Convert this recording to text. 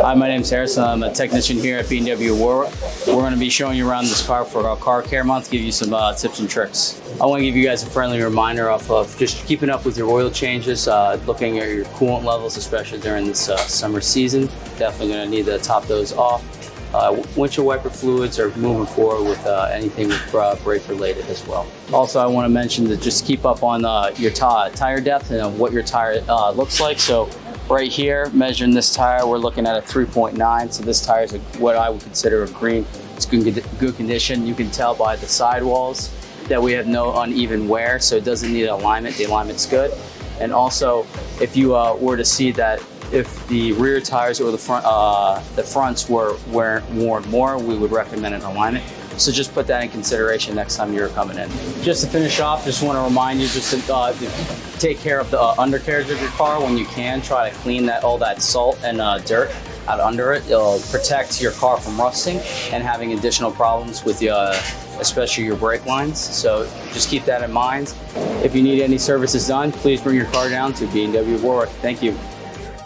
Hi, my name's Harrison. I'm a technician here at B&W Warwick. We're going to be showing you around this car for our car care month, give you some tips and tricks. I want to give you guys a friendly reminder of just keeping up with your oil changes, looking at your coolant levels, especially during this summer season. Definitely going to need to top those off. Windshield wiper fluids are moving forward with anything with brake related as well. Also, I want to mention to just keep up on your tire depth and what your tire looks like. So right here, measuring this tire, we're looking at a 3.9. So this tire is what I would consider a green. It's good condition. You can tell by the sidewalls that we have no uneven wear, so it doesn't need alignment. The alignment's good. And also, if you were to see that if the rear tires or the fronts were worn more, we would recommend an alignment. So just put that in consideration next time you're coming in. Just to finish off, just want to remind you just to take care of the undercarriage of your car when you can. Try to clean all that salt and dirt out under it. It'll protect your car from rusting and having additional problems with especially your brake lines. So just keep that in mind. If you need any services done, please bring your car down to B&W Warwick. Thank you.